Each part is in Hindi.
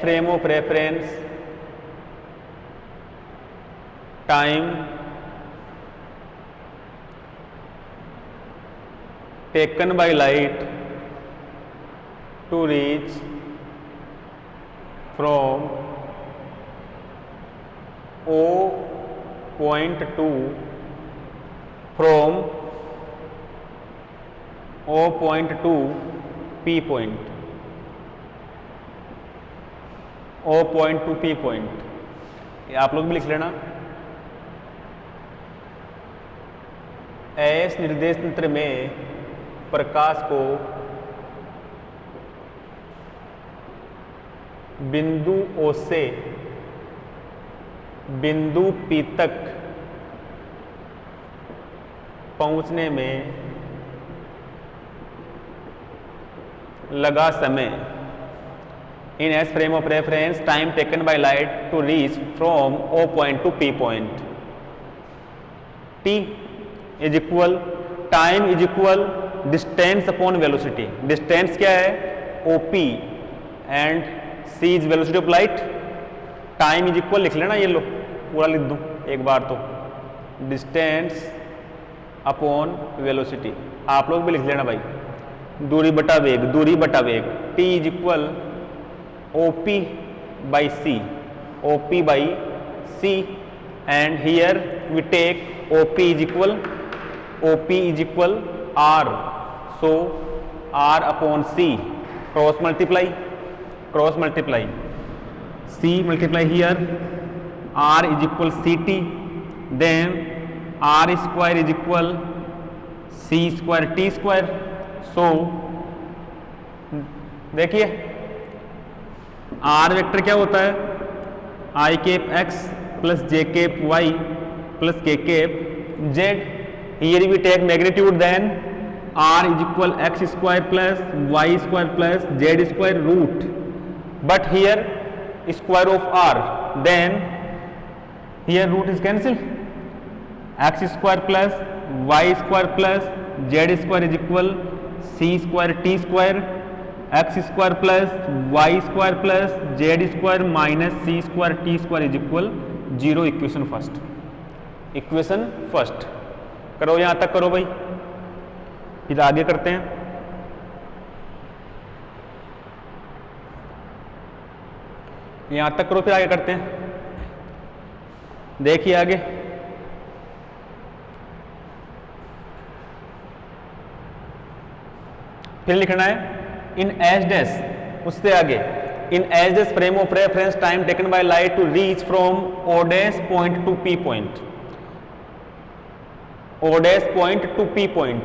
frame of reference, time taken by light to reach from O point to O point to P point, O point to P point, ये आप लोग भी लिख लेना। एस निर्देश तंत्र में प्रकाश को बिंदु O से बिंदु P तक पहुंचने में लगा समय, in S frame of reference time taken by light to reach from O point to P point, T is equal time is equal distance upon velocity. Distance क्या है? OP and C is velocity of light. Time is equal लिख लेना, ये लो पूरा लिख दूं एक बार तो, डिस्टेंस अपॉन वेलोसिटी। आप लोग भी लिख लेना भाई, दूरी बटा वेग, दूरी बटा वेग। T is equal OP by C, OP by C, and here we take OP is equal R, so R upon C, cross multiply, C multiply here, R is equal CT, then R square is equal C square T square। so देखिए R वेक्टर क्या होता है? I cap x plus j cap y plus k cap z। here we take magnitude, then R is equal x square plus y square plus z square root, but here square of R, then here root is cancelled, x square plus y square plus z square is equal c square t square, x square plus y square plus z square minus c square t square is equal 0। Equation first करो, यहां तक करो भाई, फिर आगे करते हैं। यहां तक करो फिर आगे करते हैं। देखिए आगे, फिर लिखना है इन एच डैश, उससे आगे in H dash frame of reference time taken by light to reach from O dash point to P point, O dash point to P point.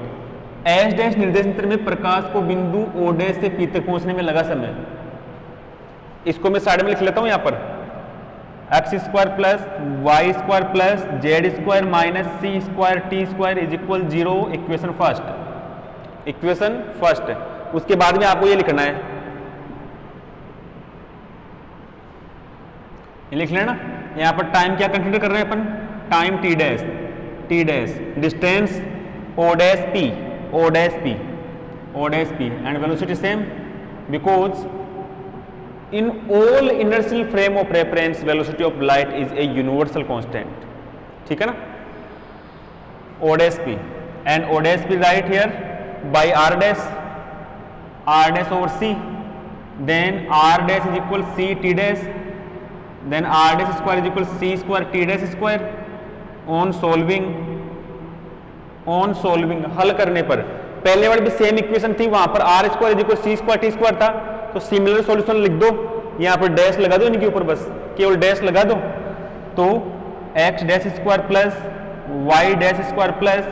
H dash निर्देश तंत्र में प्रकाश को बिंदु O डैश से P तक पहुंचने में लगा समय, इसको मैं साइड में लिख लेता हूं यहां पर, x square plus y square plus z square minus c square t square is equal 0। Equation first. उसके बाद में आपको ये लिखना है, ये लिख लेना। यहां पर टाइम क्या कंसीडर कर रहे हैं अपन? Time t dash, distance O dash P and velocity same, because in all inertial frame of reference velocity of light is a universal constant, ठीक है ना? O dash P and O dash P right here by R dash over C, then R dash is equal C T dash, then R dash square is equal C square T dash square। on solving हल करने पर, पहले वाली भी सेम इक्वेशन थी, वहां पर R square is equal C square T square था, तो सिमिलर सॉल्यूशन लिख दो, यहां पर डैश लगा दो, इनके ऊपर बस केवल डैश लगा दो, तो x dash square plus y dash square plus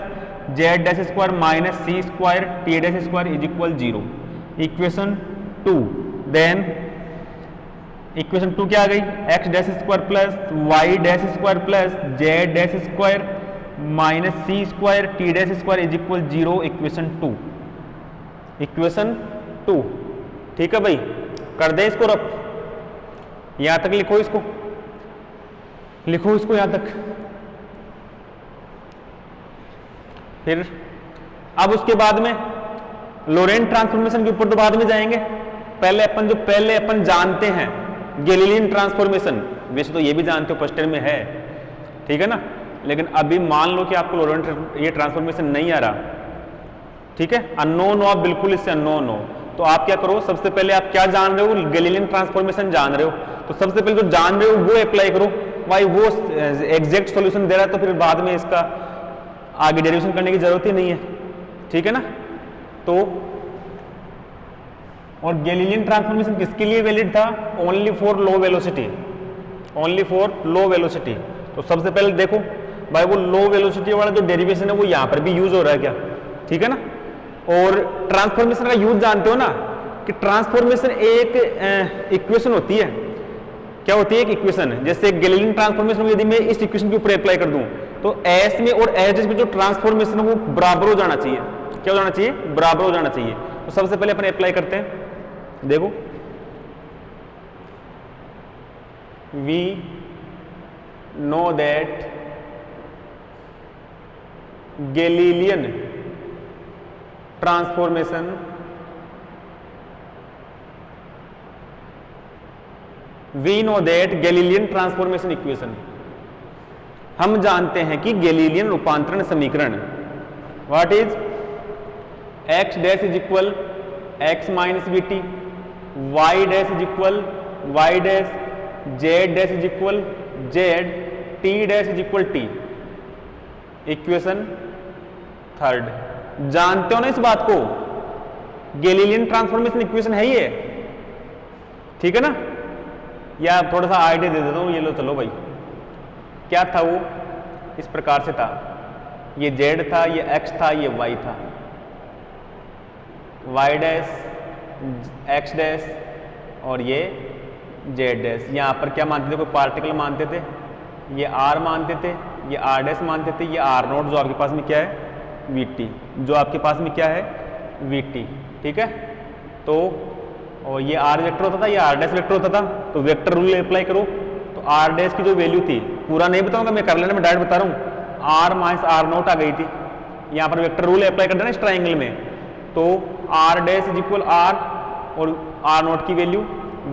z dash square minus c square t dash square is equal 0। Equation 2, then equation 2 क्या आ गई? x dash square plus y dash square plus z dash square minus c square t dash square is equal 0। Equation 2, ठीक है भाई, कर दे इसको रफ, यहां तक लिखो, इसको लिखो, इसको यहां तक। फिर अब उसके बाद में लोरेंट ट्रांसफॉर्मेशन के ऊपर तो बाद में जाएंगे, पहले अपन जानते हैं गैलीलियन ट्रांसफॉर्मेशन, वैसे तो ये भी जानते हो फर्स्ट ईयर में है, ठीक है ना, लेकिन अभी मान लो कि आपको लॉरेंट ये ट्रांसफॉर्मेशन नहीं आ रहा, ठीक है, अननोन हो आप, बिल्कुल इससे अननोन हो, तो आप क्या करो, सबसे पहले आप क्या जान रहे हो, गैलीलियन ट्रांसफॉर्मेशन जान रहे हो, तो सबसे पहले जो जान रहे हो वो अप्लाई करो। भाई वो एग्जैक्ट सॉल्यूशन दे रहा है तो फिर बाद में इसका आगे डेरिवेशन करने की जरूरत ही नहीं है, ठीक है ना। तो और गैलीलियन ट्रांसफॉर्मेशन किसके लिए वैलिड था, only for low velocity, only for low velocity. तो सबसे पहले देखो भाई वो लो वेलोसिटी वाला जो डेरिवेशन है वो यहाँ पर भी यूज हो रहा है क्या, ठीक है ना। और ट्रांसफॉर्मेशन का यूज जानते हो ना कि ट्रांसफॉर्मेशन एक इक्वेशन होती है, क्या होती है, एक इक्वेशन। जैसे गैलीलियन ट्रांसफॉर्मेशन यदि मैं इस इक्वेशन के ऊपर अप्लाई कर दूं तो एस में और एच में जो ट्रांसफॉर्मेशन है वो बराबर हो जाना चाहिए, क्या हो जाना चाहिए, बराबर हो जाना चाहिए। तो सबसे पहले अपन अप्लाई करते हैं, देखो we know that Galilean transformation we know that Galilean transformation equation, हम जानते हैं कि गैलीलियन रूपांतरण समीकरण what is x dash is equal x minus v t, y dash is equal y dash, z dash is equal z, t dash is equal t. Equation third, जानते हो ना इस बात को, गैलीलियन ट्रांसफॉर्मेशन इक्वेशन है ये, ठीक है ना। या थोड़ा सा आइडिया दे देता हूं, ये लो चलो भाई, क्या था वो, इस प्रकार से था, ये z था, ये x था, ये y था, y डैश x डैश और ये z डैश। यहाँ पर क्या मानते थे, कोई पार्टिकल मानते थे, ये r मानते थे, ये r डैश मानते थे, ये r नोट जो आपके पास में क्या है vt, जो आपके पास में क्या है vt, ठीक है। तो और ये r वेक्टर होता था, ये r डैश वेक्टर होता था, तो वेक्टर रूल अप्लाई करो, तो r डैश की जो वैल्यू थी, पूरा नहीं बताऊंगा मैं, कर लेना, मैं डायरेक्ट बता रहा हूँ, r माइनस r नोट आ गई थी, यहाँ पर वेक्टर रूल अप्लाई कर देना इस ट्राइंगल में, तो r dash is equal r और r नोट की वैल्यू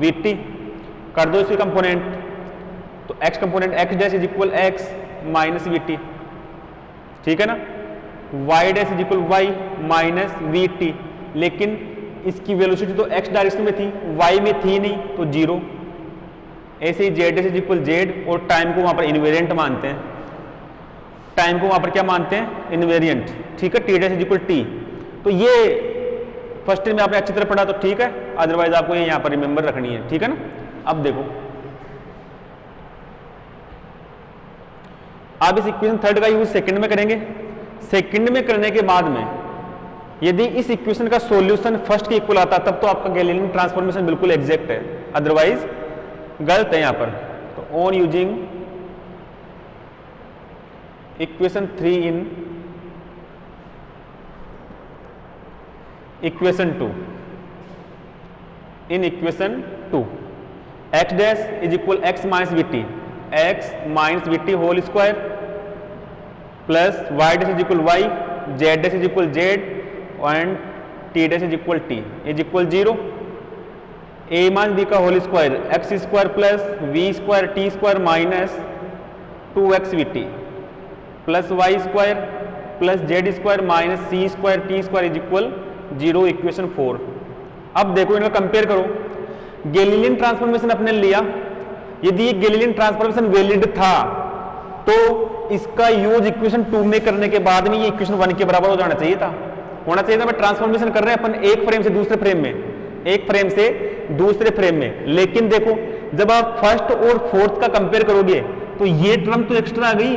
vt, कर दो इसके कंपोनेंट, तो x component x dash is equal x minus vt, ठीक है ना, y dash is equal y minus vt, लेकिन इसकी वेलोसिटी तो x डायरेक्शन में थी, y में थी नहीं, तो जीरो। ऐसे ही z dash is equal z, और टाइम को वहां पर इनवेरिएंट मानते हैं, टाइम को वहां पर क्या मानते हैं, इनवेरिएंट, ठीक है, t dash is equal t। तो ये फर्स्ट ईयर में आपने अच्छी तरह पढ़ा तो ठीक है, अदरवाइज आपको ये यहाँ पर रिमेंबर रखनी है, ठीक है ना। अब देखो, आप इस इक्वेशन थर्ड का यूज सेकंड में करेंगे, सेकंड में करने के बाद में यदि इस इक्वेशन का सॉल्यूशन फर्स्ट के इक्वल आता तब तो आपका गैलीलियन ट्रांसफॉर्मेशन बिल्कुल एग्जैक्ट है, अदरवाइज गलत है यहाँ पर। तो on using equation 3 in equation 2, in equation 2 x dash is equal x minus v t, x minus v t whole square plus y dash is equal y, z dash is equal z and t dash is equal t is equal 0, a minus b का whole square x square plus v square t square minus 2x v t plus y square plus z square minus c square t square is equal 0, equation 4। अब देखो इनका कंपेयर करो, गैलीलियन ट्रांसफॉर्मेशन अपने लिया, यदि ये गैलीलियन ट्रांसफॉर्मेशन वैलिड था तो इसका यूज इक्वेशन 2 में करने के बाद में ये इक्वेशन 1 के बराबर हो जाना चाहिए था, होना चाहिए था। मैं ट्रांसफॉर्मेशन कर रहे हैं अपन एक फ्रेम से दूसरे फ्रेम में, एक फ्रेम से दूसरे फ्रेम में, लेकिन देखो जब आप फर्स्ट और फोर्थ का कंपेयर करोगे तो ये टर्म तो एक्स्ट्रा आ गई,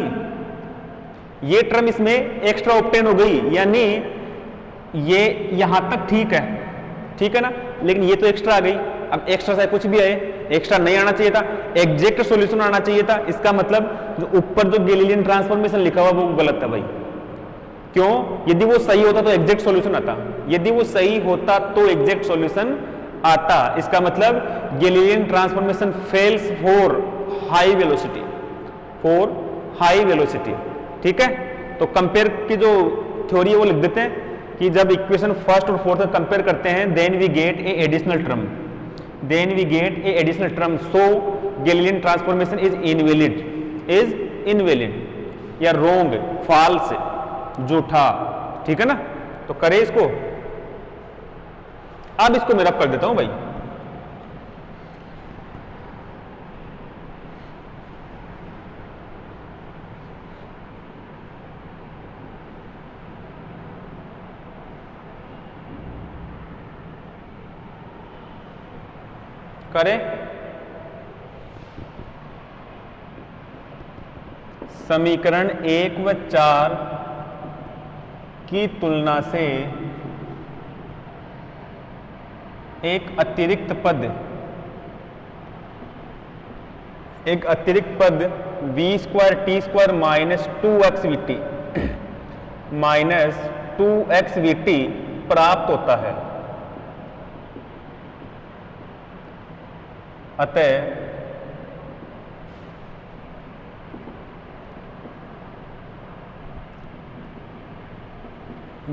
ये टर्म इसमें एक्स्ट्रा ऑब्टेन हो गई, यानी ये यहां तक ठीक है ना, लेकिन ये तो एक्स्ट्रा आ गई। अब एक्स्ट्रा से कुछ भी आए, एक्स्ट्रा नहीं आना चाहिए था, एग्जैक्ट सॉल्यूशन आना चाहिए था। इसका मतलब जो ऊपर जो गैलीलियन ट्रांसफॉर्मेशन लिखा हुआ वो गलत है भाई, क्यों? यदि वो सही होता तो एग्जैक्ट सॉल्यूशन आता, यदि वो सही होता तो एग्जैक्ट सॉल्यूशन आता। इसका मतलब Galilean transformation fails for high velocity, ठीक है। तो कंपेयर की जो थ्योरी है वो लिख देते हैं कि जब इक्वेशन फर्स्ट और फोर्थ का कंपेयर करते हैं then we get a additional term, then we get a additional term, so Galilean transformation is invalid या wrong, false, झूठा, ठीक है ना। तो करें इसको, अब इसको मैं रब कर देता हूं भाई। करें, समीकरण 1 व 4 की तुलना से एक अतिरिक्त पद v square t square minus 2xvt प्राप्त होता है। अतः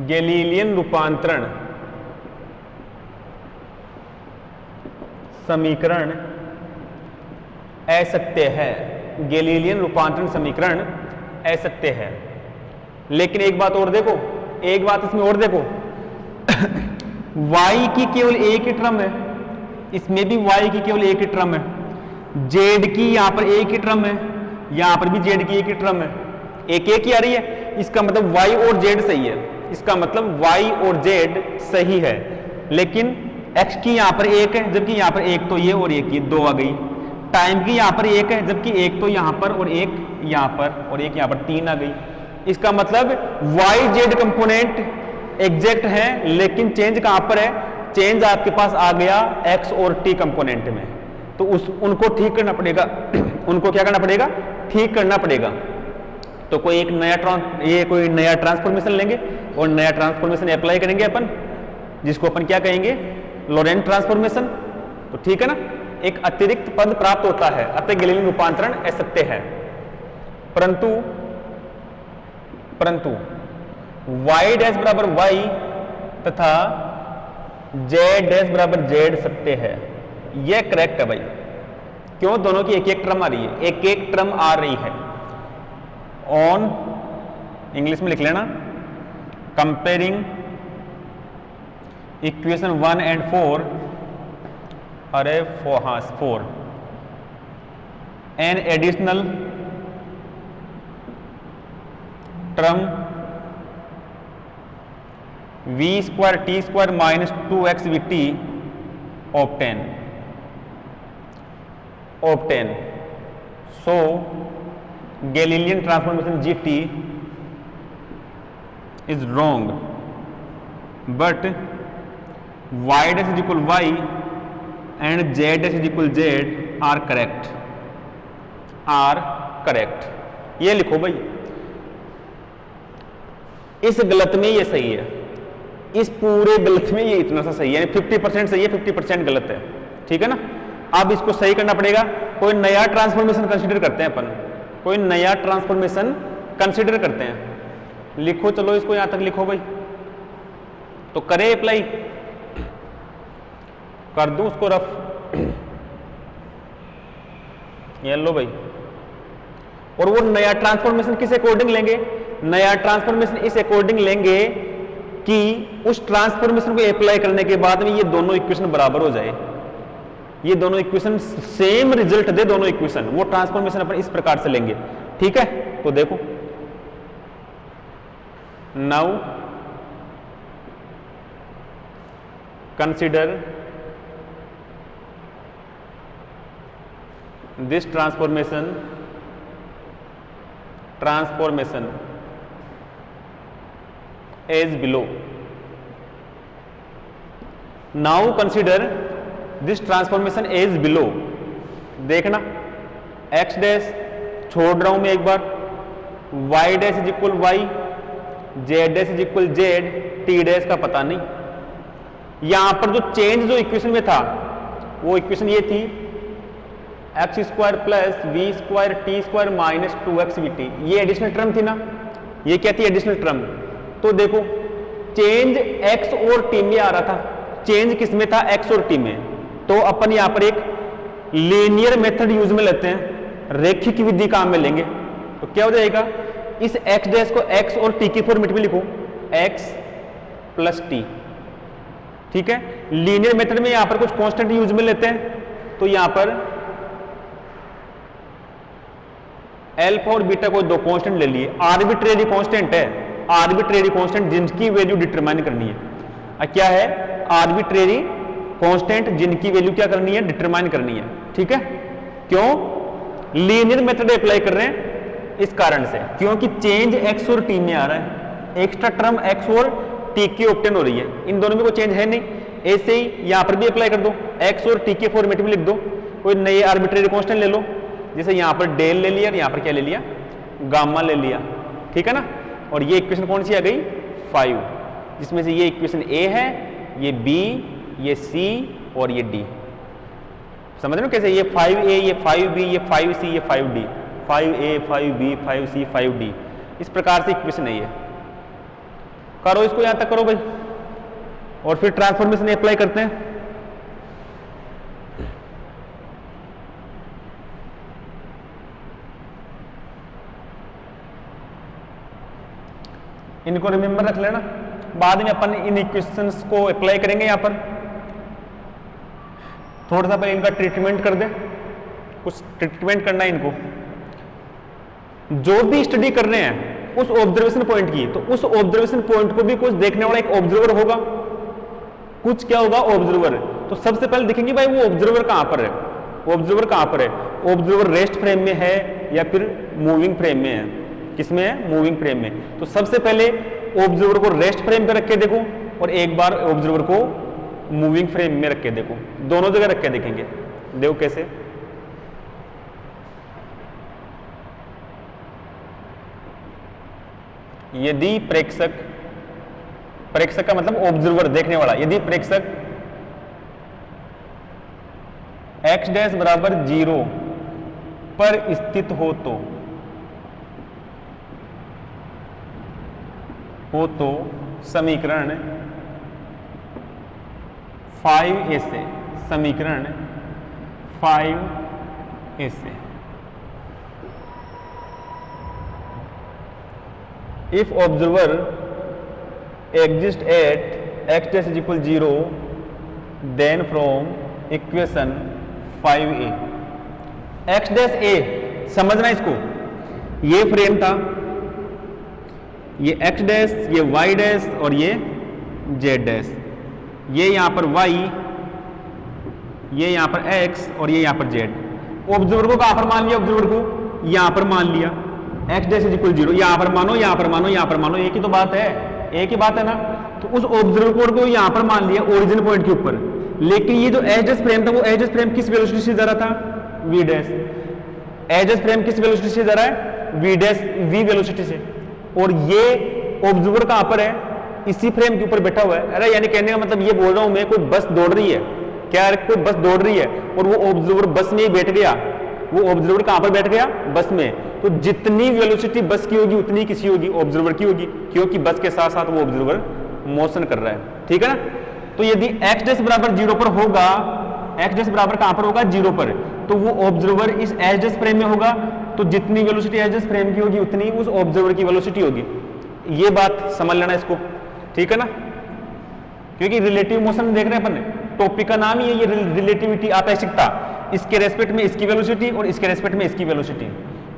गैलीलियन रूपांतरण समीकरण असत्य है। गैलीलियन रूपांतरण समीकरण असत्य है। लेकिन एक बात और देखो, एक बात इसमें और देखो y की केवल एक ही टर्म है, इसमें भी y की केवल एक ही टर्म है, z की यहां पर एक ही टर्म है, यहां पर भी z की एक ही टर्म है, एक ही आ रही है। इसका मतलब y और z सही है, इसका मतलब y और z सही है। लेकिन x की यहां पर एक है, जबकि यहां पर एक तो ये और एक ये दो आ गई। टाइम की यहां पर एक है, जबकि एक तो यहां पर और एक यहां पर और एक यहां पर, तीन आ गई। इसका मतलब y z कंपोनेंट एग्जैक्ट है, लेकिन चेंज कहां पर है? चेंज आपके पास आ गया x और t कंपोनेंट में। तो उनको ठीक करना पड़ेगा उनको क्या करना पड़ेगा? ठीक करना पड़ेगा। तो कोई एक नया ट्रांसफॉर्मेशन लेंगे और नया ट्रांसफॉर्मेशन अप्लाई करेंगे अपन, जिसको अपन क्या कहेंगे? Laurent transformation. तो ठीक है ना, एक अतिरिक्त पद प्राप्त होता है। अतः गैलीलियन रूपांतरण असत्य है। परंतु y डैश बराबर y तथा z डैश बराबर z सत्य है। यह करेक्ट है भाई। क्यों? दोनों की एक एक टर्म आ रही है, एक एक टर्म आ रही है। ऑन इंग्लिश में लिख लेना, कंपेयरिंग इक्वेशन 1 and 4, अरे 4 an additional term v square t square minus 2xvt obtain. So Galilean transformation GT is wrong, but y dash is equal y and z dash is equal z are correct. ये लिखो भाई, इस गलत में ये सही है, इस पूरे गलत में ये इतना सा सही है, 50% सही है, 50% गलत है। ठीक है ना। अब इसको सही करना पड़ेगा। कोई नया ट्रांसफॉर्मेशन कंसीडर करते हैं अपन, कोई नया ट्रांसफॉर्मेशन कंसीडर करते हैं। लिखो, चलो इसको यहां तक लिखो भाई। तो करें अप्लाई, कर दूं उसको रफ, ये लो भाई। और वो नया ट्रांसफॉर्मेशन किस अकॉर्डिंग लेंगे? नया ट्रांसफॉर्मेशन इस अकॉर्डिंग लेंगे कि उस ट्रांसफॉर्मेशन को अप्लाई करने के बाद में ये दोनों इक्वेशन बराबर हो जाए, ये दोनों इक्वेशन सेम रिजल्ट दे, दोनों इक्वेशन। वो ट्रांसफॉर्मेशन अपन इस प्रकार से लेंगे। ठीक है, तो देखो, now consider this transformation as below. Now consider this transformation as below. देखना, x डैश छोड़ रहा हूं मैं एक बार, y dash is equal y, z dash is equal z, t dash का पता नहीं। यहां पर जो चेंज जो इक्वेशन में था, वो इक्वेशन ये थी x square plus v square t square minus 2xvt। ये एडिशनल टर्म थी ना, ये क्या थी? Additional term. तो देखो, चेंज x और t में आ रहा था। चेंज किस में था? x और t में। तो अपन यहां पर एक लीनियर मेथड यूज में लेते हैं, रेखिक विधि काम में लेंगे। तो क्या हो जाएगा, इस एक्स डैश को एक्स और टी के फॉर्मेट में लिखो, एक्स प्लस टी, ठीक है। लीनियर मेथड में यहां पर कुछ कांस्टेंट यूज में लेते हैं, तो यहां पर अल्फा और बीटा को दो कांस्टेंट ले लिए, आर्बिट्रेरी कांस्टेंट है, आर्बिट्रेरी कांस्टेंट जिनकी वैल्यू डिटरमाइन करनी है। क्या है, आर्बिट्रेरी कांस्टेंट जिनकी वैल्यू क्या करनी है, डिटरमाइन करनी है, ठीक है। क्यों लीनियर मेथड अप्लाई कर रहे हैं, इस कारण से, क्योंकि चेंज एक्स और टी में आ रहा है, एक्स्ट्रा टर्म एक्स और टी की ऑब्टेन हो रही है, इन दोनों में कोई चेंज है नहीं। ऐसे ही यहां पर भी अप्लाई कर दो, एक्स और टी के फॉर्मेट में लिख दो, कोई नए आर्बिट्रेरी कांस्टेंट ले लो, जैसे यहां पर डेल ले लिया और यहां पर क्या ले लिया, गामा ले लिया, ठीक है ना। और ये इक्वेशन कौन सी आ गई, 5, जिसमें से ये इक्वेशन ए है, ये बी, ये सी और ये डी। समझ रहे हो कैसे, ये 5a, ये 5b, ये 5c, ये 5d, 5a, 5b, 5c, 5d, इस प्रकार से इक्वेशन है ये। करो इसको, यहां तक करो भाई, और फिर ट्रांसफॉर्मेशन अप्लाई करते हैं। इनको रिमेंबर रख लेना, बाद में अपन इन इक्वेशंस को अप्लाई करेंगे। यहां पर थोड़ा सा पहले इनका ट्रीटमेंट कर दें, कुछ ट्रीटमेंट करना है इनको। जो भी स्टडी कर रहे हैं उस ऑब्जर्वेशन पॉइंट की, तो उस ऑब्जर्वेशन पॉइंट को भी कुछ देखने वाला एक ऑब्जर्वर होगा, कुछ क्या होगा, ऑब्जर्वर। तो सबसे पहले देखेंगे भाई वो ऑब्जर्वर कहां पर है, ऑब्जर्वर कहां पर है, ऑब्जर्वर रेस्ट फ्रेम में है या फिर मूविंग फ्रेम में है, किसमें है, मूविंग फ्रेम में। तो सबसे पहले ऑब्जर्वर को रेस्ट फ्रेम पे रख के देखो, और एक बार ऑब्जर्वर को मूविंग फ्रेम में रख के देखो, दोनों जगह रख के देखेंगे। देखो कैसे, यदि प्रेक्षक, प्रेक्षक का मतलब ऑब्जर्वर, देखने वाला, यदि प्रेक्षक x डैश बराबर 0 पर स्थित हो तो समीकरण 5a से, समीकरण 5a से, if observer exists at x dash is equal 0, then from equation 5a, x dash a, समझना इसको, ये फ्रेम था, ये x डैश, ये y डैश और ये z डैश, ये यहां पर y, ये यहां पर x और ये यहां पर z। ऑब्जर्वर को कहां पर मान लिया, ऑब्जर्वर को यहां पर मान लिया, x डैश इज इक्वल 0, यहां पर मानो, यहां पर मानो, यहां पर मानो, एक ही तो बात है, एक ही बात है ना। तो उस ऑब्जर्वर कोड को यहां पर मान लिया ओरिजिन पॉइंट के ऊपर, लेकिन ये जो एच डैश फ्रेम था, वो एच डैश फ्रेम किस वेलोसिटी से जा रहा था, v dash. H dash frame किस वेलोसिटी से जा रहा है, v डैश, v वेलोसिटी से, और ये ऑब्जर्वर कहां पर है, इसी फ्रेम के ऊपर बैठा हुआ है। अरे यानी कहने का मतलब ये बोल रहा हूं मैं, कोई बस दौड़ रही है, क्या कोई बस दौड़ रही है और वो ऑब्जर्वर बस में ही बैठ गया, वो ऑब्जर्वर कहां पर बैठ गया, बस में, तो जितनी वेलोसिटी बस की होगी उतनी किसी होगी, ऑब्जर्वर की होगी, क्योंकि बस के साथ साथ वो ऑब्जर्वर मोशन कर रहा है, ठीक है ना। तो यदि x डैश बराबर 0 पर होगा, x डैश बराबर कहां पर होगा, 0 पर, तो वो ऑब्जर्वर इस h डैश फ्रेम में होगा, तो जितनी वेलोसिटी h डैश फ्रेम की होगी उतनी उस ऑब्जर्वर की वेलोसिटी होगी। ये बात समझ लेना इसको, ठीक है ना, क्योंकि रिलेटिव मोशन देख रहे हैं अपन, टॉपिक का नाम ही है ये रिलेटिविटी, आपेक्षिकता, इसके रेस्पेक्ट में इसकी वेलोसिटी और इसके रेस्पेक्ट में इसकी वेलोसिटी,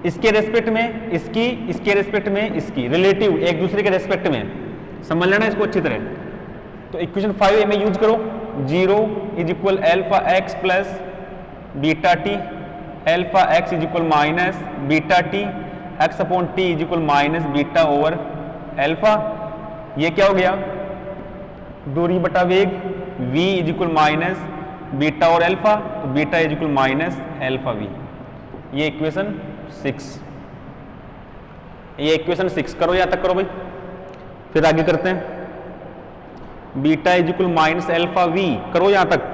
इसके रेस्पेक्ट में इसकी, इसके रेस्पेक्ट में इसकी, रिलेटिव, एक दूसरे के रेस्पेक्ट में, समझ लेना इसको अच्छी तरह। तो इक्वेशन 5a में यूज करो, 0 is equal alpha x plus beta T, alpha x is equal minus beta T, x upon T is equal minus beta over alpha. ये क्या हो गया, दूरी बटा वेग, v is equal minus beta और अल्फा, तो beta is equal minus alpha v। ये इक्वेशन 6, ये इक्वेशन 6 करो, यहां तक करो भाई, फिर आगे करते हैं। Beta is equal minus alpha v, करो यहां तक।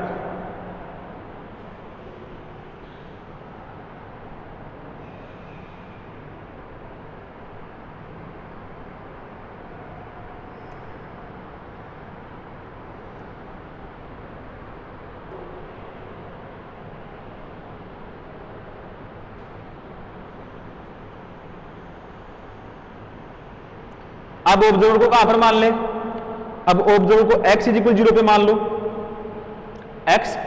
अब ऑब्जर्वर को कहां पर मान ले, अब ऑब्जर्वर को x इज इक्वल 0 पे मान लो। x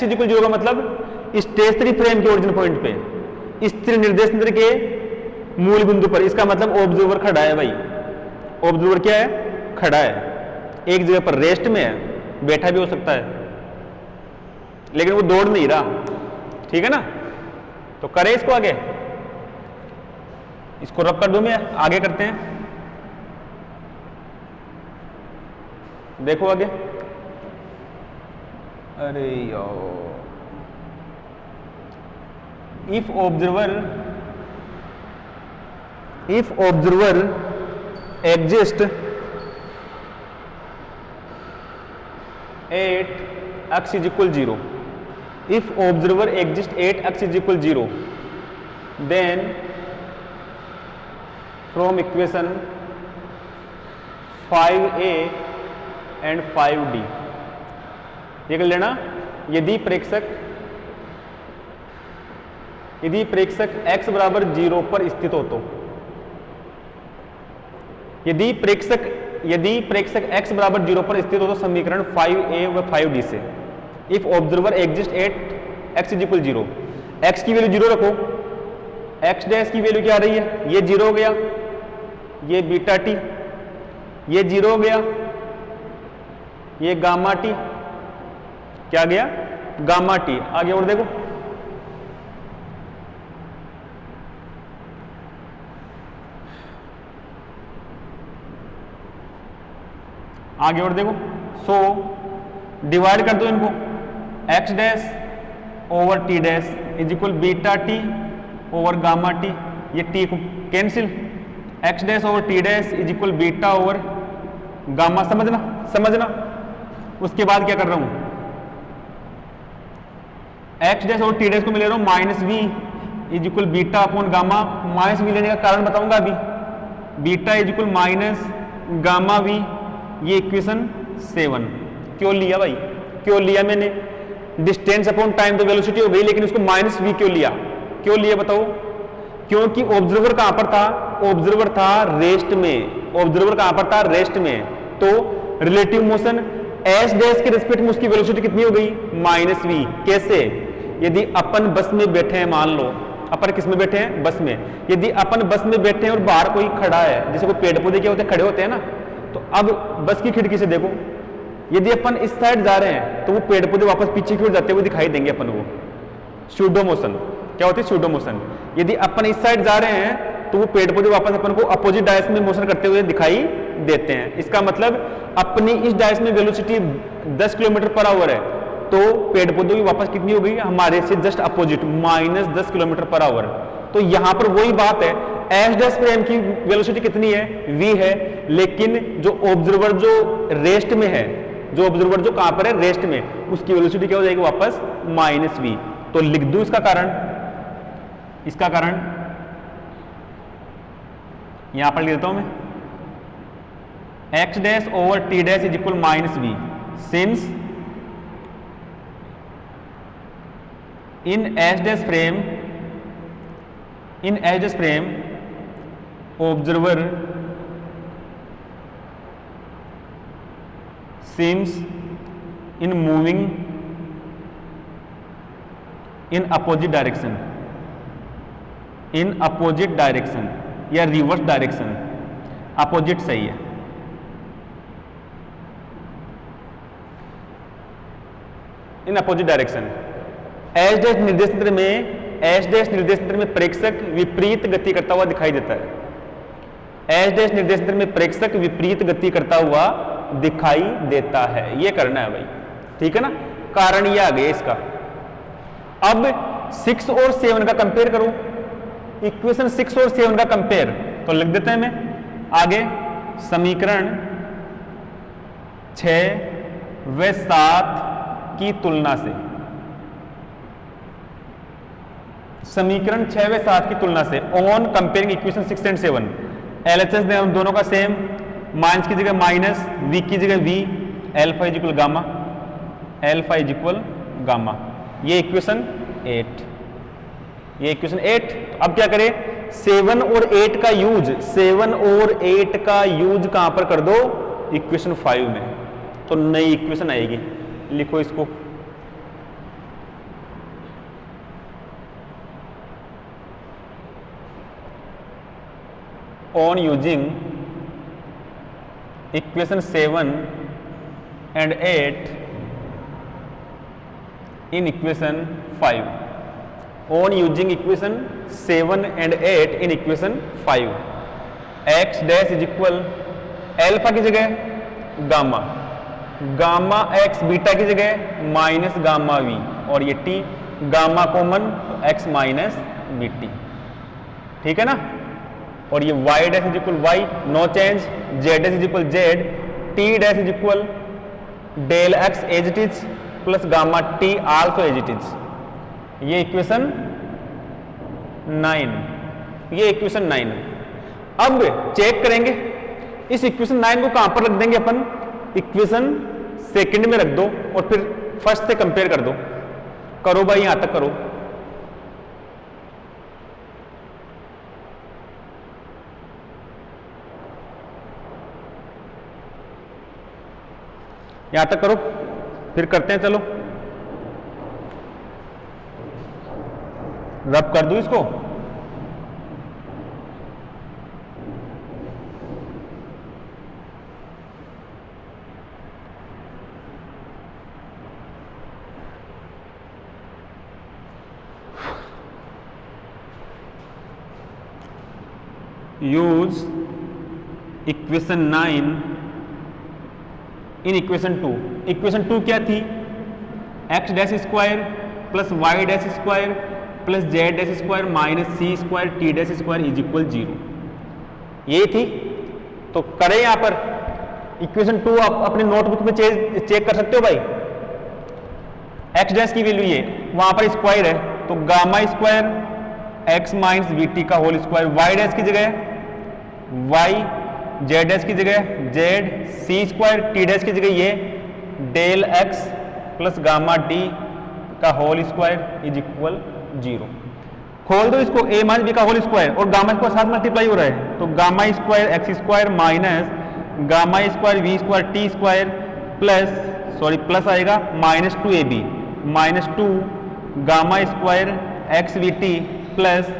इज इक्वल 0 का मतलब स्टेशनरी फ्रेम के ओरिजिन पॉइंट पे, स्थिर निर्देश तंत्र के मूल बिंदु पर। इसका मतलब ऑब्जर्वर खड़ा है भाई, ऑब्जर्वर क्या है, खड़ा है, एक जगह पर रेस्ट में है, बैठा भी हो सकता है लेकिन वो दौड़ नहीं रहा, ठीक है ना। तो करें इसको आगे, इसको रब कर दूं मैं, आगे करते हैं। देखो आगे, अरे यार, if observer exist at x is equal 0, if observer exists at x is equal 0, then from equation 5a and 5d ये कर लेना, यदि प्रेक्षक x बराबर 0 पर स्थित हो तो, यदि प्रेक्षक x बराबर 0 पर स्थित हो तो समीकरण 5a व 5d से, if observer exist at x is equal 0, x की वैल्यू 0 रखो, x डैश की वैल्यू क्या आ रही है, ये 0 हो गया, ये बीटा टी, ये 0 हो गया, ये गामा टी, क्या गया, गामा टी। आगे और देखो, आगे और देखो, सो डिवाइड कर दो इनको, x dash over t dash is equal beta t over gamma t, ये टी को cancel, x dash over t dash is equal beta over gamma, समझना। उसके बाद क्या कर रहा हूं, x dash over t dash को मैं ले रहा हूं minus v is equal beta upon gamma. Minus v लेने का कारण बताऊंगा अभी, beta is equal minus gamma v, ये इक्वेशन 7। क्यों लिया भाई, क्यों लिया मैंने, डिस्टेंस अपॉन टाइम तो वेलोसिटी हो गई, लेकिन उसको माइनस वी क्यों लिया बताओ। क्योंकि ऑब्जर्वर कहां पर था, ऑब्जर्वर था रेस्ट में, ऑब्जर्वर कहां पर था, रेस्ट में। तो रिलेटिव मोशन एस डैश के रिस्पेक्ट में उसकी वेलोसिटी कितनी हो गई, माइनस वी। कैसे, यदि अपन बस में बैठे हैं, मान लो अपन किस में बैठे हैं, बस में, यदि अपन बस में बैठे हैं और बाहर कोई खड़ा है, जैसे कोई पेड़ पौधे क्या होते हैं, खड़े होते हैं ना, तो अब बस की खिड़की से देखो, यदि अपन इस साइड जा रहे हैं तो वो पेड़ पौधे वापस पीछे की ओर जाते हुए दिखाई देंगे अपन को, सूडो मोशन। क्या होती है, सूडो मोशन। यदि अपन इस साइड जा रहे हैं तो वो पेड़ पौधे वापस अपन को अपोजिट डायरेक्शन में मोशन करते हुए दिखाई देते हैं। इसका मतलब अपनी इस डायरेक्शन में वेलोसिटी 10 किलोमीटर पर आवर है, तो पेड़ पौधों की वापस कितनी हो गई, हमारे से just opposite, minus 10 kilometre per hour. तो यहां पर वही बात है, एस डैश फ्रेम की वेलोसिटी कितनी है, v है, लेकिन जो ऑब्जर्वर जो रेस्ट में है, जो ऑब्जर्वर जो कहां पर है, रेस्ट में, उसकी वेलोसिटी क्या हो जाएगी वापस, माइनस वी। तो लिख दूं इसका कारण यहां पर लिख देता हूं मैं, x dash over t dash is equal minus v, since in S dash frame observer seems in moving in opposite direction या रिवर्स डायरेक्शन, अपोजिट सही है। In opposite direction, S dash निर्देश तंत्र में प्रेक्षक विपरीत गति करता हुआ दिखाई देता है। एस डैश निर्देश तंत्र में प्रेक्षक विपरीत गति करता हुआ दिखाई देता है, ये करना है भाई, ठीक है ना। कारण ये आ गया इसका। अब 6 और 7 का कंपेयर करो, इक्वेशन 6 और 7 का कंपेयर, तो लिख देते हैं मैं आगे, समीकरण 6 व 7 की तुलना से, समीकरण 6 व 7 की तुलना से, on comparing equation 6 and 7, LHS ने दोनों का सेम, माइनस की जगह माइनस, वी की जगह v, alpha is equal gamma, ये इक्वेशन 8। ये इक्वेशन 8। अब क्या करें, 7 और 8 का यूज, 7 और 8 का यूज कहां पर कर दो, इक्वेशन 5 में, तो नई इक्वेशन आएगी। लिखो इसको, on using equation 7 and 8 in equation 5, on using equation 7 and 8 in equation 5, x dash is equal alpha की जगह गामा, गामा x बीटा की जगह माइनस गामा v, और ये t gamma common x minus v t, ठीक है ना। और ये y dash is equal y, no change, z dash is equal z, t dash is equal del x as it is plus gamma t also as it is. ये इक्वेशन 9, ये इक्वेशन 9। अब चेक करेंगे इस इक्वेशन 9 को कहां पर रख देंगे अपन, इक्वेशन सेकंड में रख दो और फिर फर्स्ट से कंपेयर कर दो। करो भाई, यहां तक करो। यहां तक करो, फिर करते हैं। चलो रब कर दूं इसको, use equation 9 in equation 2। Equation 2 क्या थी, x dash square plus y dash square plus z dash square minus c square t dash square is equal 0, ये थी। तो करें यहां पर इक्वेशन 2 आप अपने नोटबुक में चेक कर सकते हो भाई। एक्स डैश की वैल्यू ये, वहां पर स्क्वायर है तो gamma square x minus v T का होल स्क्वायर, वाई डैश की जगह वाई, जेड डैश की जगह जेड, सी स्क्वायर टी डैश की जगह ये del x plus gamma T का होल स्क्वायर इज इक्वल 0। खोल दो इसको, ए माइनस बी का होल स्क्वायर और गामा स्क्वायर साथ मल्टीप्लाई हो रहा है, तो gamma square x square minus gamma square v square t square plus, sorry plus आएगा minus 2ab minus 2 gamma square x v t plus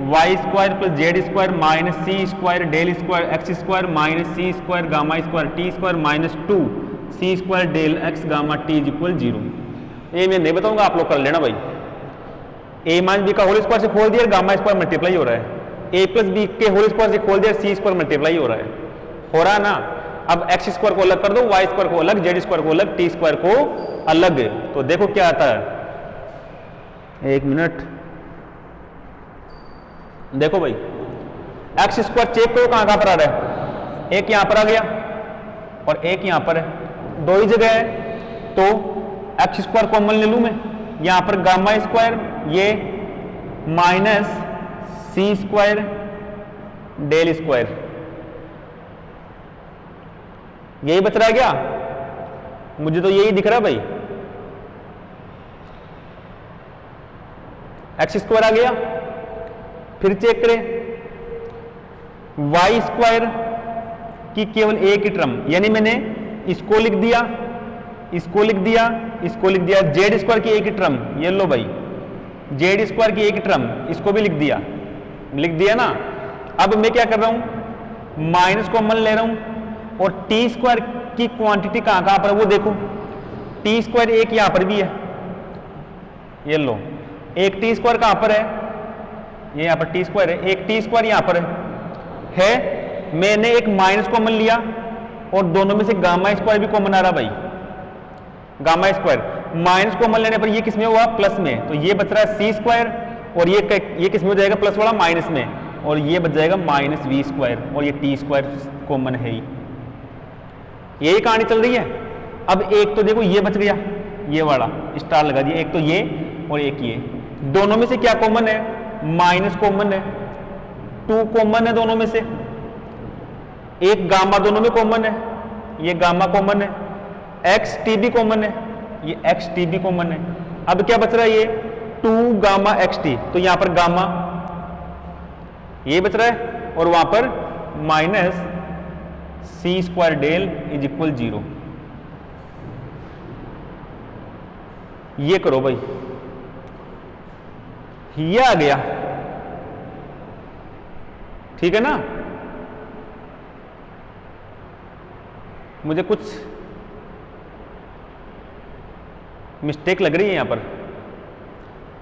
y square plus z square minus c square del square x square minus c square gamma square t square minus 2 c square del x gamma t is equal 0। ये मैं नहीं बताऊंगा, आप लोग कर लेना भाई। ए माइनस बी का होल स्क्वायर से खोल दिया, गामा स्क्वायर मल्टीप्लाई हो रहा है, ए प्लस बी के होल स्क्वायर से खोल दिया, सी स्क्वायर मल्टीप्लाई हो रहा है ना। अब एक्स स्क्वायर को अलग कर दो, वाई स्क्वायर को अलग, जेड स्क्वायर को अलग, टी स्क्वायर को अलग, तो देखो क्या आता है। एक मिनट देखो भाई, एक्स स्क्वायर चेक करो कहां पर आ रहा है, एक यहां पर आ गया और एक यहां पर है, दो ही जगह है, तो एक्स स्क्वायर कॉमन ले लूं मैं, यहां पर गामा स्क्वायर ये minus c square del square, यही बच रहा है क्या, मुझे तो यही दिख रहा भाई। एक्स स्क्वायर आ गया, फिर चेक करें वाई स्क्वायर की केवल एक ही टर्म, यानी मैंने इसको लिख दिया, इसको लिख दिया, इसको लिख दिया, जेड स्क्वायर की एक ही टर्म, ये लो भाई जेड स्क्वायर की एक ही टर्म, इसको भी लिख दिया ना। अब मैं क्या कर रहा हूं, माइनस कॉमन ले रहा हूं और टी स्क्वायर की क्वांटिटी कहां पर है वो देखो, टी स्क्वायर एक यहां पर भी है, ये लो एक टी स्क्वायर कहां पर है, ये यहां पर टी स्क्वायर है, एक टी स्क्वायर यहां पर है। मैंने एक माइनस कॉमन लिया और दोनों में से गामा स्क्वायर भी कॉमन आ रहा भाई, गामा स्क्वायर माइनस कॉमन लेने पर ये किस में हुआ, प्लस में, तो ये बच रहा है सी स्क्वायर और ये किस में हो जाएगा, प्लस वाला माइनस में, और ये बच जाएगा माइनस वी स्क्वायर, और ये टी स्क्वायर कॉमन है ही, यही कहानी चल रही है। अब एक तो देखो ये बच गया, ये वाला स्टार लगा दिया, एक तो ये और एक ये, दोनों में से क्या कॉमन है, माइनस कॉमन है, 2 कॉमन है दोनों में से, एक गामा दोनों में कॉमन है, ये गामा कॉमन है, एक्स टी भी कॉमन है, ये एक्स टी भी कॉमन है। अब क्या बच रहा है, ये 2 गामा एक्स टी, तो यहां पर गामा ये बच रहा है और वहां पर minus c square del is equal 0। ये करो भाई, ये आ गया, ठीक है ना। मुझे कुछ मिस्टेक लग रही है यहां पर।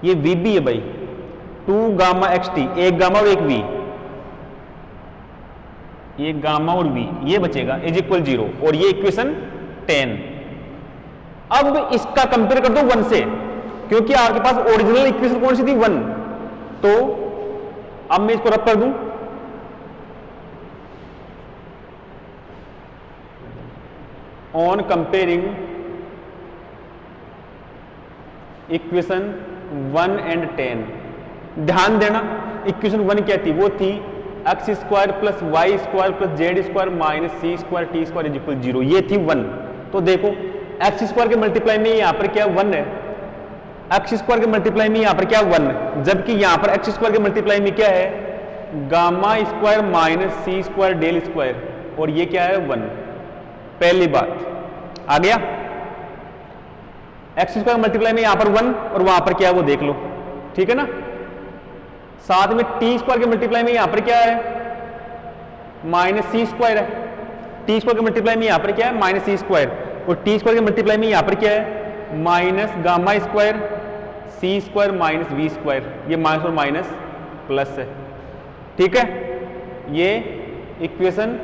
ये वी बी है भाई, 2 गामा एक्स टी, एक गामा और एक वी, ये गामा और वी ये बचेगा इज इक्वल 0 और ये इक्वेशन 10। अब इसका कंपेयर कर दो 1 से, क्योंकि आपके पास ओरिजिनल इक्वेशन कौन सी थी 1, तो अब मैं इसको रब कर दूं, ऑन कंपेयरिंग इक्वेशन 1 एंड 10। ध्यान देना इक्वेशन 1 क्या थी, वो थी x square plus y square plus z square minus c square t square is equal 0, ये थी 1। तो देखो एक्स स्क्वायर के मल्टीप्लाई में यहां पर क्या 1 है, एक्स स्क्वायर के मल्टीप्लाई में यहां पर क्या 1, जबकि यहां पर एक्स स्क्वायर के मल्टीप्लाई में क्या है gamma square minus c square del square, और ये क्या है 1। पहली बात आ गया, एक्स स्क्वायर मल्टीप्लाई में यहां पर 1 और वहां पर क्या है वो देख लो, ठीक है ना। साथ में टी स्क्वायर के मल्टीप्लाई में यहां पर क्या है माइनस सी स्क्वायर है, टी स्क्वायर के मल्टीप्लाई में यहां पर क्या है माइनस सी स्क्वायर, और टी स्क्वायर के मल्टीप्लाई में यहां पर क्या है minus gamma square c square minus v square, ये माइनस और माइनस प्लस है, ठीक है। ये इक्वेशन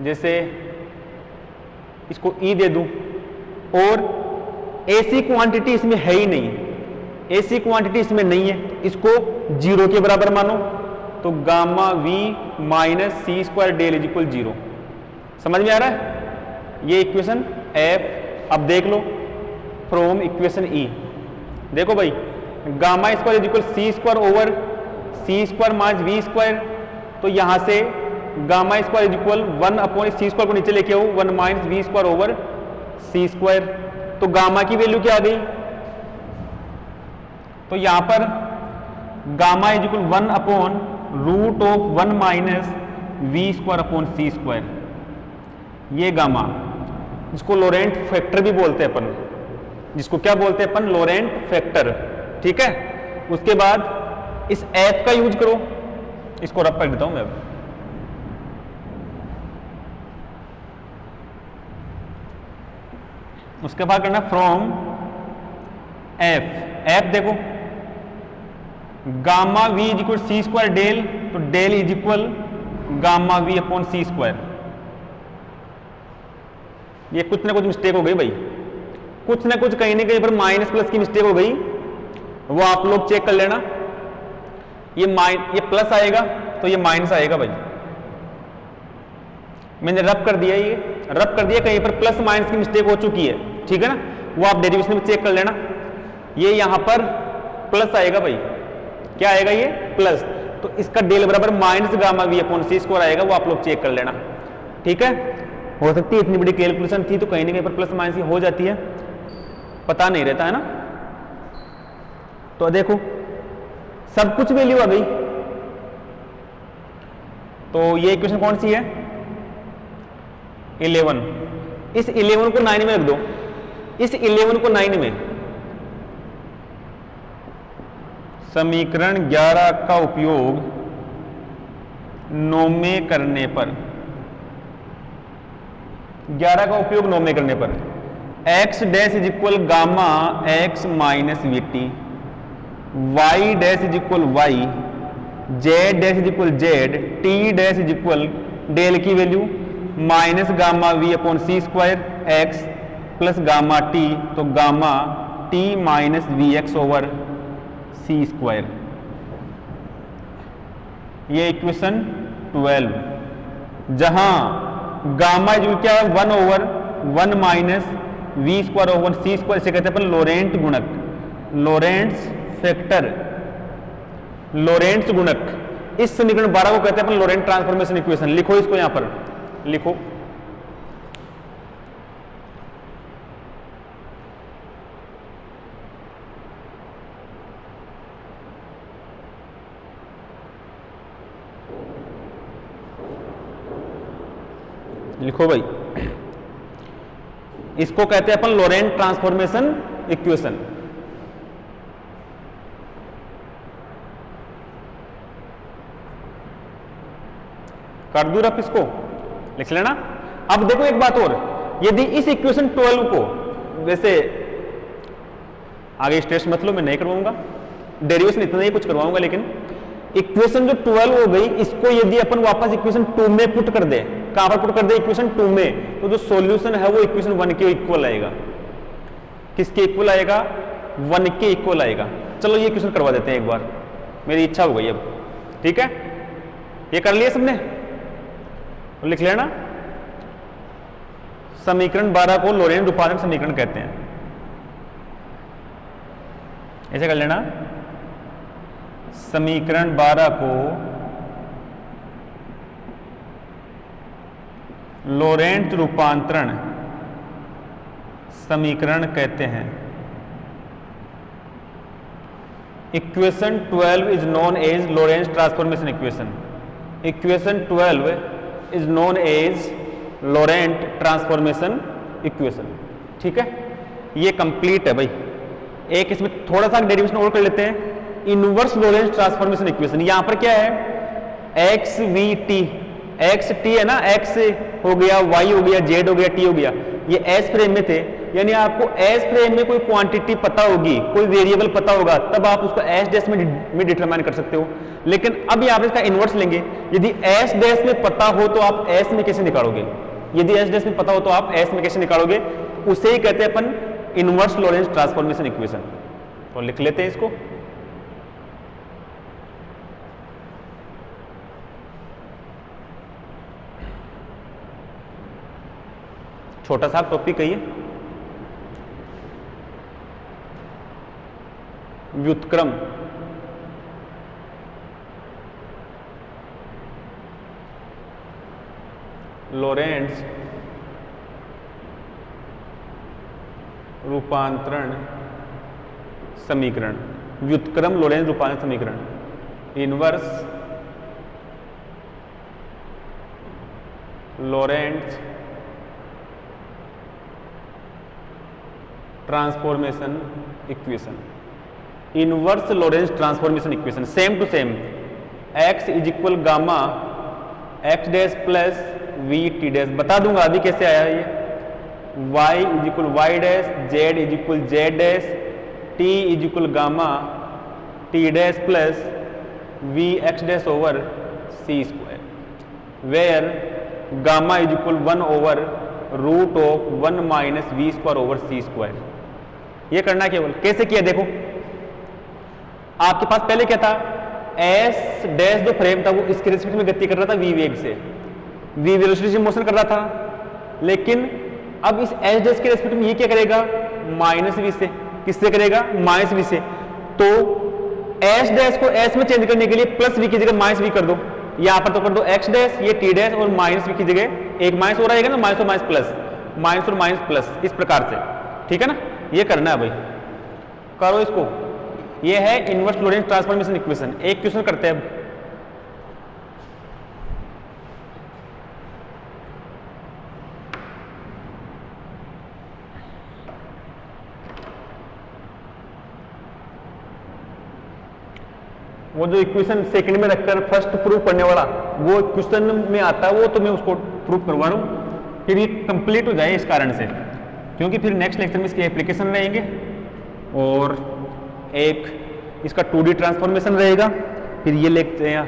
जैसे इसको ई दे दूं, और ऐसी क्वांटिटी इसमें है ही नहीं, ऐसी क्वांटिटी इसमें नहीं है, इसको 0 के बराबर मानो, तो gamma v minus c square del is equal 0। समझ में आ रहा है ये इक्वेशन एफ। अब देख लो फ्रॉम इक्वेशन ई, देखो भाई gamma square is equal c square over c square minus v square, तो यहां से gamma square is equal 1 upon c square को नीचे लेके आओ 1 minus v square over c square, तो गामा की वैल्यू क्या आ गई, तो यहां पर gamma is equal 1 upon root of 1 minus v square upon c square, ये गामा जिसको लोरेंट फैक्टर भी बोलते हैं अपन, जिसको क्या बोलते हैं अपन लोरेंट फैक्टर, ठीक है। उसके बाद इस एफ का यूज करो, इसको रब कर देता हूं मैं, उसके बाद करना फ्रॉम एफ। एफ देखो gamma v is equal c square del, तो del is equal gamma v upon c square. ये कुछ ना कुछ मिस्टेक हो गई भाई, कुछ ना कुछ कहीं ना कहीं पर माइनस प्लस की मिस्टेक हो गई, वो आप लोग चेक कर लेना। ये प्लस आएगा तो ये माइनस आएगा भाई, मैंने रब कर दिया, ये रब कर दिया, कहीं पर प्लस माइनस की मिस्टेक हो चुकी है, ठीक है ना, वो आप डेरिवेशन में चेक कर लेना। ये यहां पर प्लस आएगा भाई, क्या आएगा ये प्लस, तो इसका डेल बराबर minus gamma v upon c square आएगा, वो आप लोग चेक कर लेना, ठीक है। हो सकती है इतनी बड़ी कैलकुलेशन थी तो कहीं ना कहीं पर प्लस माइनस हो जाती है, पता नहीं रहता है ना। तो देखो सब कुछ वैल्यू आ गई, तो ये इक्वेशन कौन सी है 11। इस 11 को 9 में रख दो, इस 11 को 9 में, समीकरण 11 का उपयोग 9 में करने पर, 11 का उपयोग 9 में करने पर x dash is equal gamma x minus v t, y dash is equal y, z dash is equal z, t dash is equal del की value minus gamma v upon c square x plus gamma t, तो gamma t minus v x over c square. ये इक्वेशन 12, जहां गामा जो क्या है 1 over 1 minus v square over c square, इसे कहते हैं अपन लोरेंट गुणक, लोरेंट्स फैक्टर, लोरेंट्स गुणक। इस समीकरण 12 को कहते हैं अपन लोरेंट ट्रांसफॉर्मेशन इक्वेशन। लिखो इसको यहां पर, लिखो लिखो भाई, इसको कहते हैं अपन लोरेंट ट्रांसफॉर्मेशन इक्वेशन। कर दूं रफ, इसको लिख लेना। अब देखो एक बात और, यदि इस इक्वेशन 12 को, वैसे आगे स्ट्रेस मत लो, मैं नहीं करवाऊंगा डेरिवेशन, इतना ही कुछ करवाऊंगा, लेकिन इक्वेशन जो 12 हो गई, इसको यदि अपन वापस इक्वेशन 2 में पुट कर दे, कहां पर पुट कर दे, इक्वेशन 2 में, तो जो सॉल्यूशन है वो इक्वेशन 1 के इक्वल आएगा। किसके इक्वल आएगा? 1 के इक्वल आएगा। चलो ये इक्वेशन करवा देते हैं एक बार, मेरी इच्छा हो गई अब, ठीक है। ये कर लिया सबने, तो लिख लेना समीकरण 12 को लोरेंट रूपांतरण समीकरण कहते हैं। ऐसे कर लेना, समीकरण 12 को लोरेंट रूपांतरण समीकरण कहते हैं। Equation 12 is known as Lorentz transformation equation. Equation 12 is known as Lorentz transformation equation, ठीक है। ये कंप्लीट है भाई। एक इसमें थोड़ा सा डेरिवेशन और कर लेते हैं, इनवर्स लोरेंट ट्रांसफॉर्मेशन इक्वेशन। यहां पर क्या है? X v t, x T है ना, एक्स हो गया, वाई हो गया, जेड हो गया, टी हो गया, ये एस फ्रेम में थे। यानी आपको एस फ्रेम में कोई क्वांटिटी पता होगी, कोई वेरिएबल पता होगा, तब आप उसको एस डैश में डिटरमाइन कर सकते हो। लेकिन अब यहाँ पे इसका इनवर्स लेंगे, यदि एस डैश में पता हो तो आप एस में कैसे निकालोगे? यदि एस डैश में पता हो तो आप एस में कैसे निकालोगे? उसे ही कहते हैं अपन इनवर्स लोरेंट ट्रांसफॉर्मेशन इक्वेशन। तो लिख लेते हैं इसको, छोटा सा टॉपिक है ये, व्युत्क्रम लोरेंट्स रूपांतरण समीकरण। व्युत्क्रम लोरेंट्स रूपांतरण समीकरण, inverse Lorentz transformation equation. Inverse Lorentz transformation equation, same to same, x is equal gamma x dash plus v t dash. बता दूंगा अभी कैसे आया ये, y is equal y dash, z is equal z dash, t is equal gamma t dash plus v x dash over c square, where gamma is equal 1 over root of 1 minus v square over c square. ये करना केवल कैसे किया देखो, आपके पास पहले क्या था, एस डैश जो फ्रेम था वो इसके रिस्पेक्ट में गति कर रहा था वी वेग से, वी वेलोसिटी से मोशन कर रहा था। लेकिन अब इस एस डैश के रिस्पेक्ट में ये क्या करेगा, माइनस वी से। किससे करेगा? माइनस वी से। तो एस डैश को एस में चेंज करने के लिए प्लस वी की जगह माइनस वी कर दो, यहां पर तो कर दो एक्स डैश, ये टी डैश, और माइनस वी की जगह एक माइनस हो रहेगा ना, माइनस और माइनस प्लस, माइनस और माइनस प्लस, इस प्रकार से, ठीक है ना। ये करना है भाई, करो इसको। ये है इनवर्स लोरेंट ट्रांसफॉर्मेशन इक्वेशन। एक क्वेश्चन करते हैं अब, वो जो इक्वेशन सेकंड में रखकर फर्स्ट प्रूव करने वाला वो क्वेश्चन में आता है, वो तो मैं उसको प्रूव करवा रहा हूं, फिर ये कंप्लीट हो जाए इस कारण से, क्योंकि फिर नेक्स्ट लेक्चर में इसके एप्लीकेशन रहेंगे और एक इसका 2D ट्रांसफॉर्मेशन रहेगा। फिर ये लेते हैं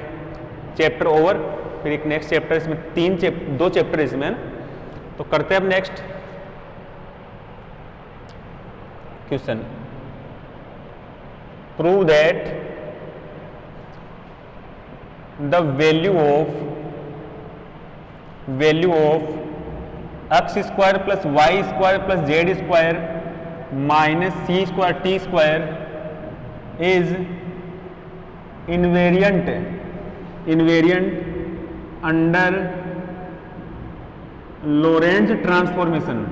चैप्टर ओवर, फिर एक नेक्स्ट चैप्टर, इसमें 2 चैप्टर इसमें, तो करते हैं अब next question. Prove that the value of x square plus y square plus z square minus c square t square is invariant under Lorentz transformation,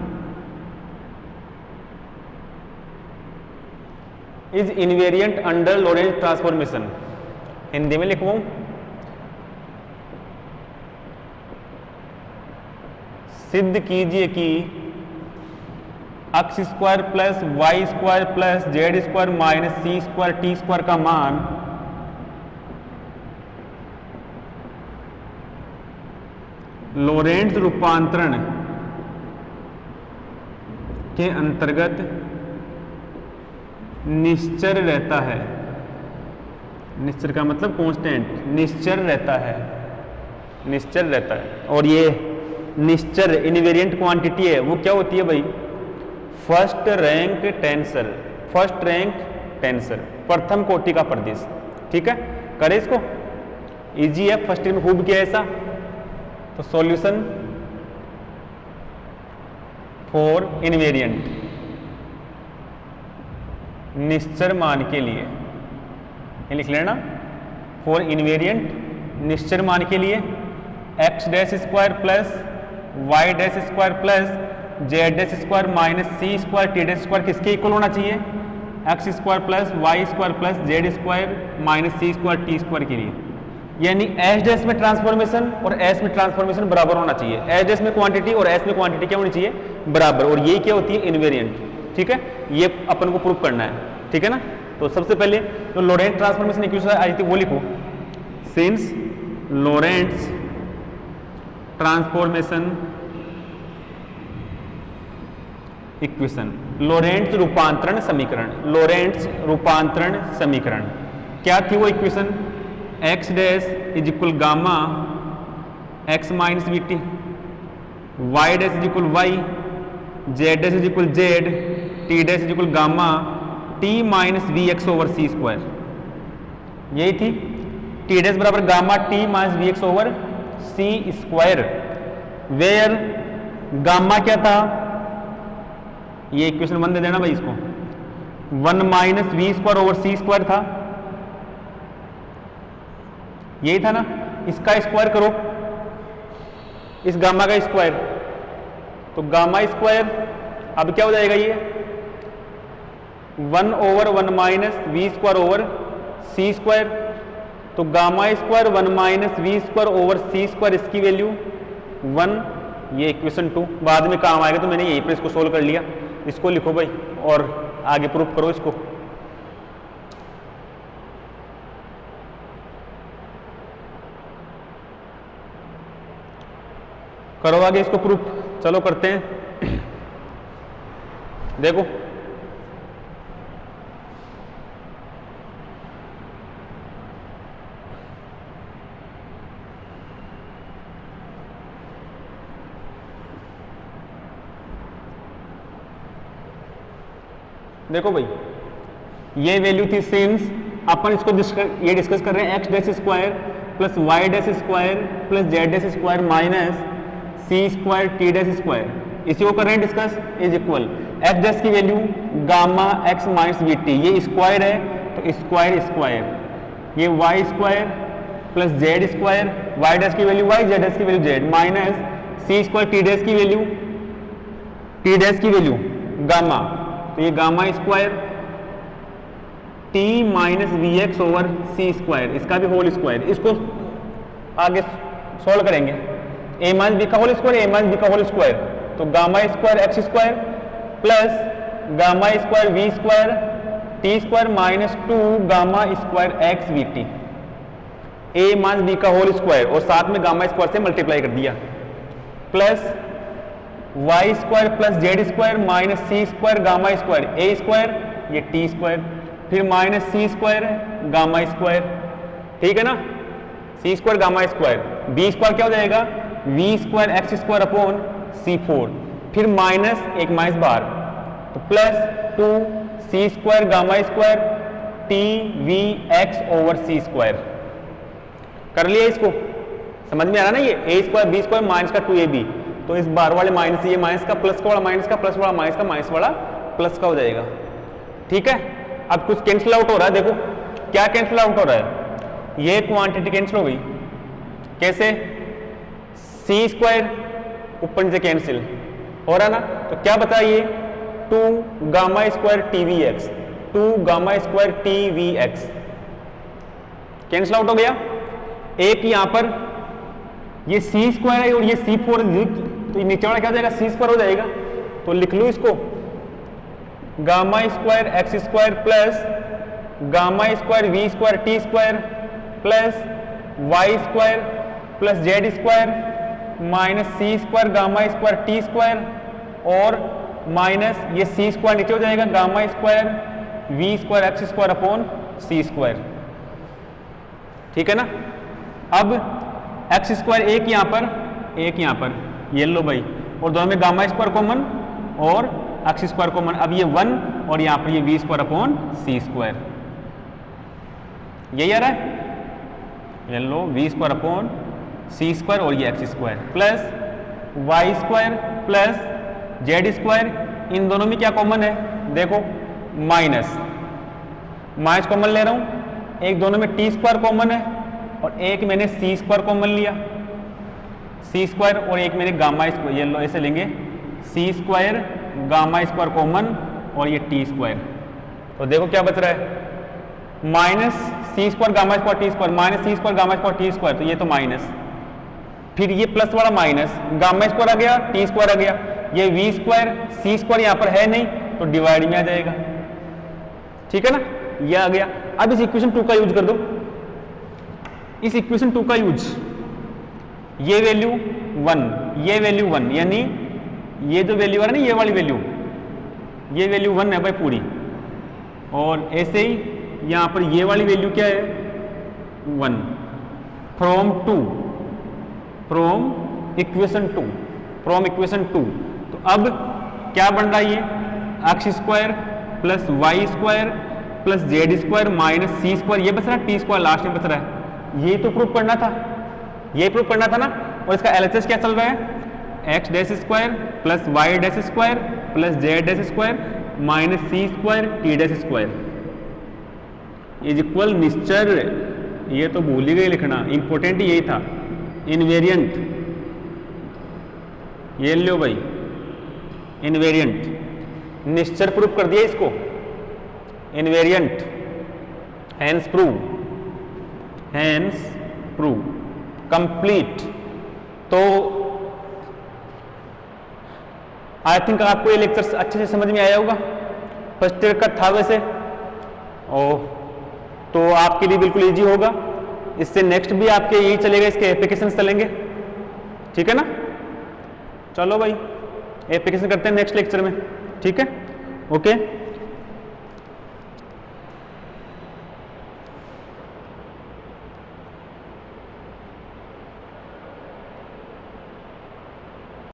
is invariant under Lorentz transformation। Hindi में लिखूं, सिद्ध कीजिए कि x square plus y square plus z square minus c square t square का मान लोरेंट्ज़ रूपांतरण के अंतर्गत निश्चर रहता है। निश्चर का मतलब कांस्टेंट, निश्चर रहता है, निश्चर रहता है। और ये निश्चर इनवेरिएंट क्वांटिटी है, वो क्या होती है भाई? First rank tensor, first rank tensor, प्रथम कोटि का प्रदेश। ठीक है, करें इसको, इजी है, फर्स्ट में खूब किया ऐसा। तो सॉल्यूशन फॉर इनवेरिएंट, निश्चर मान के लिए, ये लिख लेना, फॉर इनवेरिएंट निश्चर मान के लिए x dash square plus y dash square plus z dash square minus c square t dash square किसके इक्वल होना चाहिए? X square plus y square plus z square minus c square t square के लिए। यानी एच डैश में ट्रांसफॉर्मेशन और एस में ट्रांसफॉर्मेशन बराबर होना चाहिए। एच डैश में क्वांटिटी और एस में क्वांटिटी क्या होनी चाहिए? बराबर। और ये क्या होती है? इनवेरिएंट। ठीक है, ये अपन को प्रूव करना है। ठीक है ना। तो सबसे पहले तो लोरेंट्ज़ ट्रांसफॉर्मेशन इक्वेशन आई थी वो लिखो, since Lorentz transformation equation, Lorentz रूपांतरण समीकरण, लोरेंट्ज़ रूपांतरण समीकरण क्या थी वो equation? X dash is equal gamma x minus v t, y dash is equal y, z dash is equal z, t dash is equal gamma t minus v x over c square. यही थी, टी डैश बराबर gamma t minus v x over c square, where gamma क्या था? ये इक्वेशन 1 दे देना भाई इसको, 1 minus v square over c square था, यही था ना। इसका स्क्वायर करो, इस गामा का स्क्वायर, तो गामा स्क्वायर अब क्या हो जाएगा? ये 1 over 1 minus v square over c square, तो gamma square 1 minus v square over c square, इसकी वैल्यू 1। ये इक्वेशन 2 बाद में काम आएगा, तो मैंने यहीं पर इसको सोल्व कर लिया। इसको लिखो भाई और आगे प्रूफ करो इसको। करो आगे इसको प्रूफ, चलो करते हैं। देखो देखो भाई, ये वैल्यू थी सिंस अपन इसको ये डिस्कस कर रहे हैं x dash square plus y dash square plus z dash square minus c square t dash square, इसी को कर रहे हैं discuss, is equal x dash की value gamma x minus v t, ये स्क्वायर है तो स्क्वायर स्क्वायर, ये y square plus z square, y dash की वैल्यू वाई, जेड डैश की value z, minus c square t dash की वैल्यू, टी डैश की वैल्यू गामा, तो ये gamma square t minus v x over c square, इसका भी होल स्क्वायर। इसको आगे सोल्व करेंगे, ए माइनस बी का whole square, a minus b का होल स्क्वायर, तो gamma square x square plus gamma square v square t square minus 2 gamma square x v t, a minus b का होल स्क्वायर और साथ में गामा स्क्वायर से मल्टीप्लाई कर दिया, plus y square plus z square minus c square gamma square a square, ये टी स्क्वायर, फिर minus c square gamma square. ठीक है ना, c square gamma square, b square क्या हो जाएगा? V square x square upon c 4, फिर माइनस एक माइनस बार, तो plus 2 c square gamma square t v x over c square. कर लिया इसको, समझ में आ रहा ना? ये a square b square minus का 2ab, तो इस बार वाले माइनस, ये माइनस का प्लस का वाला माइनस का प्लस वाला माइनस का माइनस वाला प्लस का हो जाएगा। ठीक है, अब कुछ कैंसिल आउट हो रहा है, देखो क्या कैंसिल आउट हो रहा है? ये क्वांटिटी कैंसिल हो गई, कैसे? सी स्क्वायर ऊपर से कैंसिल हो रहा ना, तो क्या बता? ये 2 gamma square t v x, 2 gamma square t v x cancel out हो गया। एक यहां पर ये सी स्क्वायर है और ये सी 4 तो ये नीचे वाला क्या हो जाएगा, सी स्क्वायर हो जाएगा। तो लिख लूँ इसको, gamma square x square plus gamma square v square t square plus y square plus z square minus c square gamma square t square और माइनस ये सी स्क्वायर नीचे हो जाएगा, gamma square v square x square upon c square. ठीक है ना। अब एक्स स्क्वायर एक यहाँ पर, ये लो भाई, और दोनों में गामा स्क्वायर कॉमन और एक्स स्क्वायर कॉमन। अब ये 1 और यहाँ पर ये v square upon c square, यही आ रहा है। ये लो v square upon c square और ये x square plus y square plus z square. इन दोनों में क्या कॉमन है, देखो माइनस कॉमन ले रहा हूं, एक दोनों में टी स्क्वायर कॉमन है और एक मैंने सी स्क्वायर कॉमन लिया, सी स्क्वायर, और एक मैंने गामा स्क्वायर, ये लो ऐसे लेंगे, सी स्क्वायर गामा स्क्वायर कॉमन और ये टी स्क्वायर। तो देखो क्या बच रहा है, minus c square gamma square t square minus c square gamma square t square, तो ये तो माइनस, फिर ये प्लस वाला माइनस, गामा स्क्वायर आ गया टी स्क्वायर आ गया, ये वी स्क्वायर सी स्क्वायर यहाँ पर है नहीं तो डिवाइड में आ जाएगा। ठीक है ना, ये आ गया। अब इस इक्वेशन 2 का यूज कर दो, इस इक्वेशन 2 का यूज, ये वैल्यू 1, ये वैल्यू 1, यानी ये जो वैल्यू आ रहा है ना, ये वाली वैल्यू, ये वैल्यू 1 है भाई पूरी, और ऐसे ही यहां पर ये वाली वैल्यू क्या है 1, फ्रॉम इक्वेशन 2। तो अब क्या बन रहा है, ये x square plus y square plus z square minus c square, ये बच रहा है, टी स्क्वायर लास्ट में बच रहा है। ये तो प्रूफ करना था, ये प्रूफ करना था ना। और इसका एलएचएस क्या चल रहा है, x dash square plus y dash square plus z dash square minus c square t dash square is equal निश्चर, ये तो भूल ही गए लिखना, इंपॉर्टेंट यही था, इनवेरिएंट, ये लो भाई इनवेरिएंट, निश्चर प्रूफ कर दिया इसको, इनवेरिएंट, हैंस प्रूव कंप्लीट। तो आई थिंक आपको ये लेक्चर अच्छे से समझ में आया होगा, फर्स्ट ईयर का था वैसे, और तो आपके लिए बिल्कुल इजी होगा। इससे नेक्स्ट भी आपके यही चलेगा, इसके एप्लीकेशन चलेंगे। ठीक है ना, चलो भाई एप्लीकेशन करते हैं नेक्स्ट लेक्चर में। ठीक है, ओके।